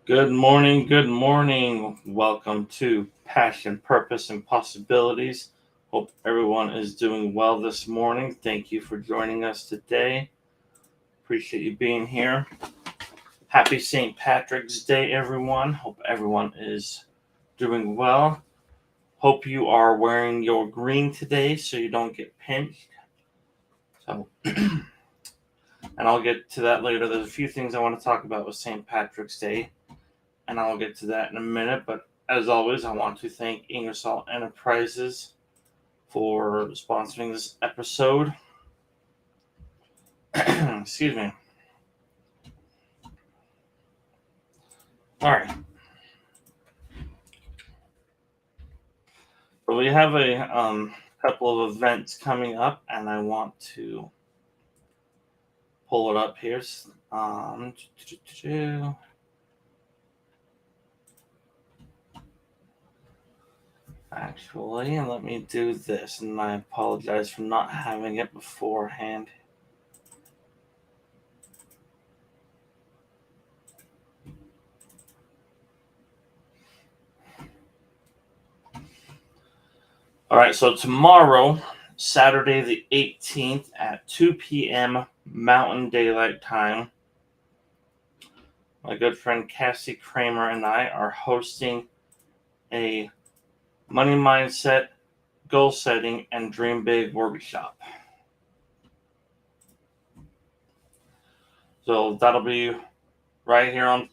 Good morning, good morning. Welcome to Passion, Purpose, and Possibilities. Hope everyone is doing well this morning. Thank you for joining us today. Appreciate you being here. Happy St. Patrick's Day, everyone. Hope everyone is doing well. Hope you are wearing your green today so you don't get pinched. So, and I'll get to that later. There's a few things I want to talk about with St. Patrick's Day, and I'll get to that in a minute. But as always, I want to thank Ingersoll Enterprises for sponsoring this episode. Excuse me. All right. So we have a couple of events coming up, and I want to pull it up here. Um, Actually, let me do this, and I apologize for not having it beforehand. All right, so tomorrow, Saturday the 18th at 2 p.m. Mountain Daylight Time, my good friend Cassie Kramer and I are hosting a money mindset, goal setting, and dream big workshop. So that'll be right here on,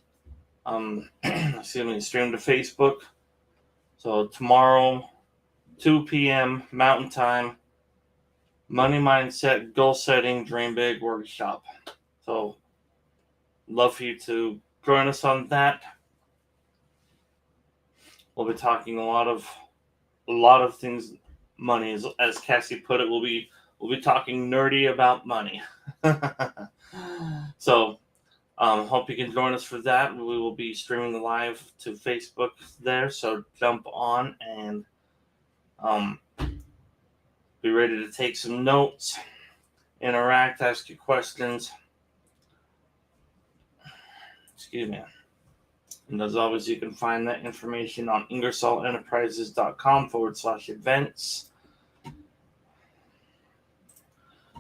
stream to Facebook. So tomorrow, 2 p.m. Mountain Time, money mindset, goal setting, dream big workshop. So love for you to join us on that. We'll be talking a lot of things money, as Cassie put it. We'll be talking nerdy about money. So hope you can join us for that. We will be streaming live to Facebook there, so jump on and be ready to take some notes, interact, ask your questions. Excuse me. And as always, you can find that information on ingersollenterprises.com/events.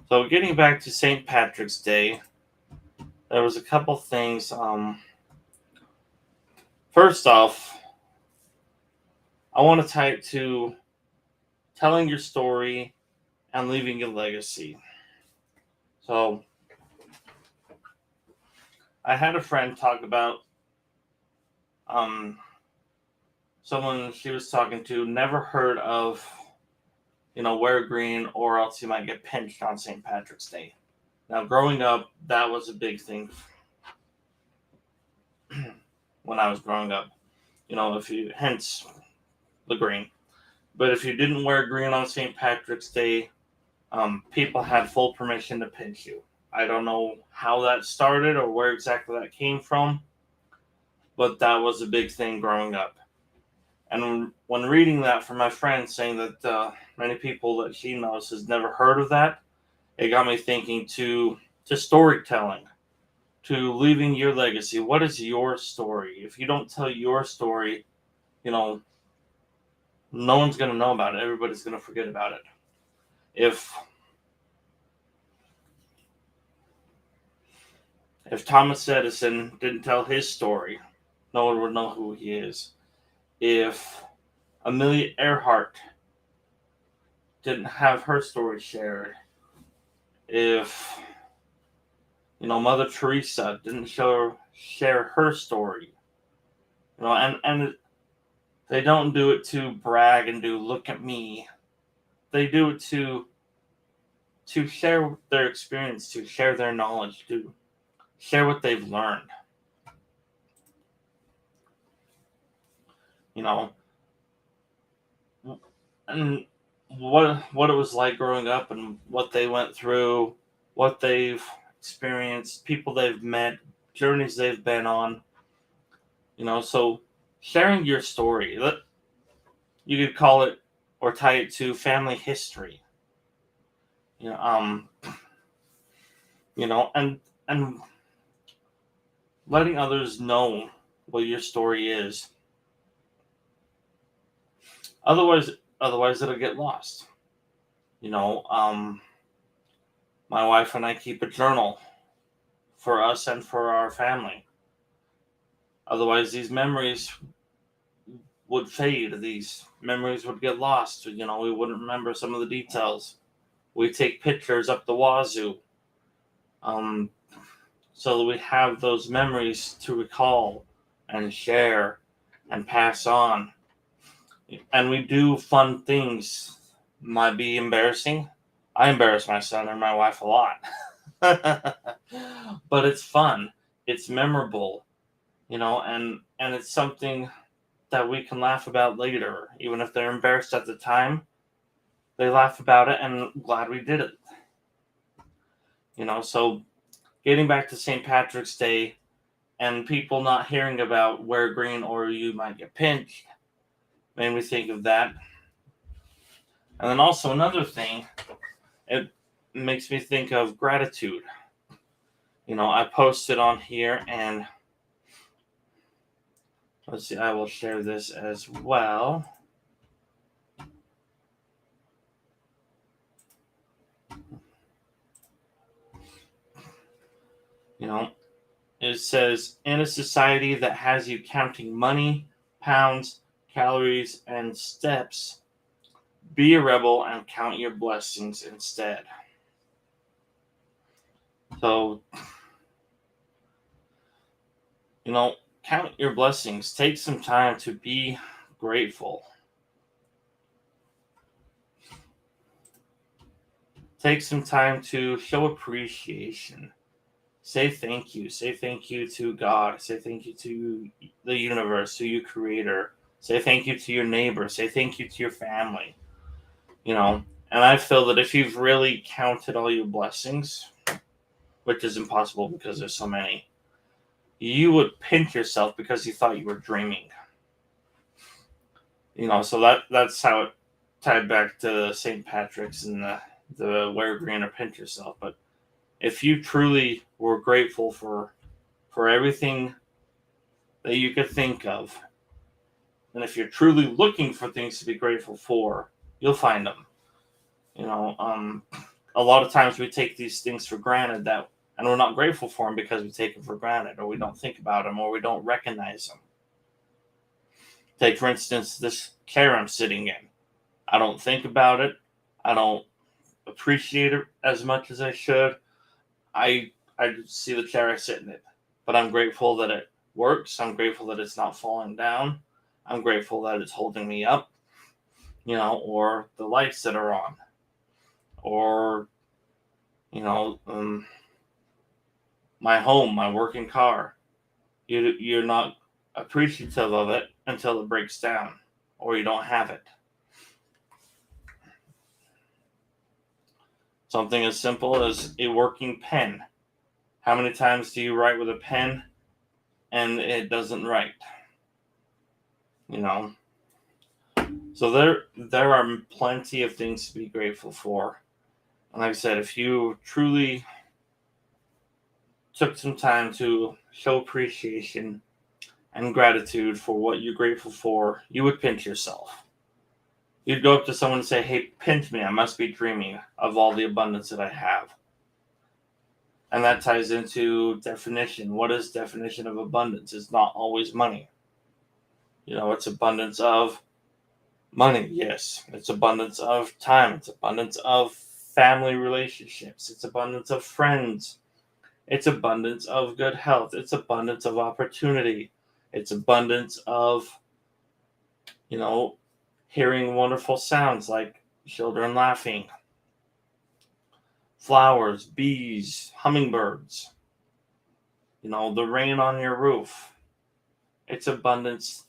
So getting back to St. Patrick's Day, there was a couple things. First off, I want to tie it to telling your story and leaving a legacy. So I had a friend talk about someone she was talking to never heard of, wear green or else you might get pinched on St. Patrick's Day. Now, growing up, that was a big thing when I was growing up. Hence the green. But if you didn't wear green on St. Patrick's Day, people had full permission to pinch you. I don't know how that started or where exactly that came from, but that was a big thing growing up. And when reading that from my friend saying that many people that she knows has never heard of that, it got me thinking to storytelling, to leaving your legacy. What is your story? If you don't tell your story, no one's going to know about it. Everybody's going to forget about it. If Thomas Edison didn't tell his story, no one would know who he is. If Amelia Earhart didn't have her story shared, if Mother Teresa didn't share her story, and they don't do it to brag and do look at me. They do it to share their experience, to share their knowledge, to share what they've learned. And what it was like growing up and what they went through, what they've experienced, people they've met, journeys they've been on. So sharing your story, you could call it or tie it to family history. And letting others know what your story is. Otherwise it'll get lost. You know, my wife and I keep a journal for us and for our family. Otherwise, these memories would fade. These memories would get lost. You know, we wouldn't remember some of the details. We take pictures up the wazoo, um, so that we have those memories to recall and share and pass on. And we do fun things. Might be embarrassing. I embarrass my son or my wife a lot. But it's fun. It's memorable, you know, and it's something that we can laugh about later. Even if they're embarrassed at the time, they laugh about it and glad we did it. You know, so getting back to St. Patrick's Day and people not hearing about wear green or you might get pinched made me think of that. And then also another thing, it makes me think of gratitude. You know, I posted on here and let's see, I will share this as well. You know, it says, in a society that has you counting money, pounds, calories, and steps, be a rebel and count your blessings instead. So, you know, count your blessings. Take some time to be grateful. Take some time to show appreciation. Say thank you. Say thank you to God. Say thank you to the universe, to your creator. Say thank you to your neighbor. Say thank you to your family. You know, and I feel that if you've really counted all your blessings, which is impossible because there's so many, you would pinch yourself because you thought you were dreaming. You know, so that's how it tied back to St. Patrick's and the wear green or pinch yourself. But if you truly were grateful for everything that you could think of, and if you're truly looking for things to be grateful for, you'll find them. You know, a lot of times we take these things for granted and we're not grateful for them because we take them for granted, or we don't think about them, or we don't recognize them. Take, for instance, this chair I'm sitting in. I don't think about it. I don't appreciate it as much as I should. I see the chair I sit in it, but I'm grateful that it works. I'm grateful that it's not falling down. I'm grateful that it's holding me up, you know, or the lights that are on, or, you know, my home, my working car. You're not appreciative of it until it breaks down or you don't have it. Something as simple as a working pen. How many times do you write with a pen and it doesn't write? You know, so there are plenty of things to be grateful for. And like I said, if you truly took some time to show appreciation and gratitude for what you're grateful for, you would pinch yourself. You'd go up to someone and say, hey, pinch me. I must be dreaming of all the abundance that I have. And that ties into definition. What is definition of abundance? It's not always money. You know, it's abundance of money, yes. It's abundance of time. It's abundance of family relationships. It's abundance of friends. It's abundance of good health. It's abundance of opportunity. It's abundance of, you know, hearing wonderful sounds like children laughing, flowers, bees, hummingbirds, you know, the rain on your roof. It's abundance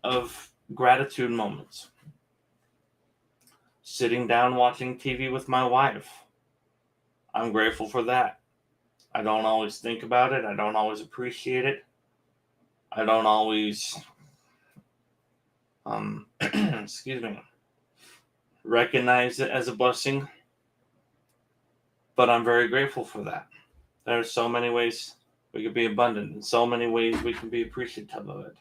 of gratitude moments. Sitting down watching TV with my wife. I'm grateful for that. I don't always think about it. I don't always appreciate it. I don't always, excuse me, recognize it as a blessing. But I'm very grateful for that. There are so many ways We can be abundant in so many ways. We can be appreciative of it.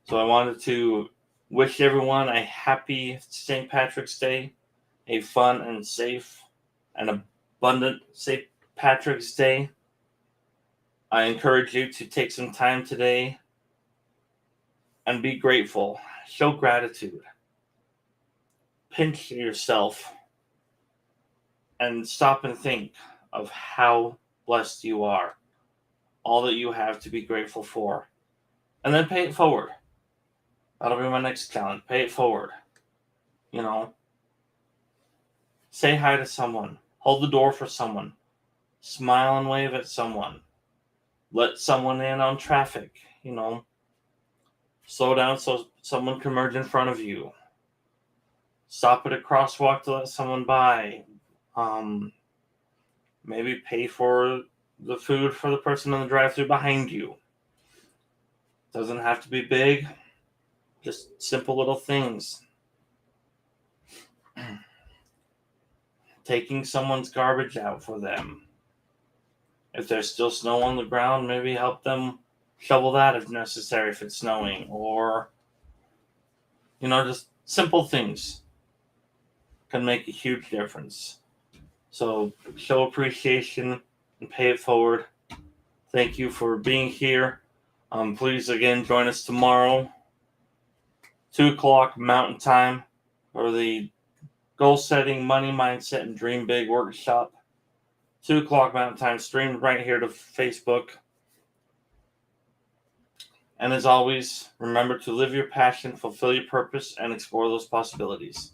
So I wanted to wish everyone a happy St. Patrick's Day, a fun and safe and abundant St. Patrick's Day. I encourage you to take some time today and be grateful. Show gratitude. Pinch yourself and stop and think of how blessed you are, all that you have to be grateful for, and then pay it forward. That'll be my next challenge. Pay it forward. Say hi to someone, hold the door for someone, smile and wave at someone, let someone in on traffic, slow down so someone can merge in front of you, stop at a crosswalk to let someone by, maybe pay for the food for the person in the drive-thru behind you. Doesn't have to be big, just simple little things. Taking someone's garbage out for them. If there's still snow on the ground, maybe help them shovel that if necessary, if it's snowing, or just simple things can make a huge difference. So show appreciation and pay it forward. Thank you for being here. Please again join us tomorrow, 2:00 Mountain Time, for the Goal Setting, Money Mindset, and Dream Big workshop. 2:00 Mountain Time, streamed right here to Facebook. And as always, remember to live your passion, fulfill your purpose, and explore those possibilities.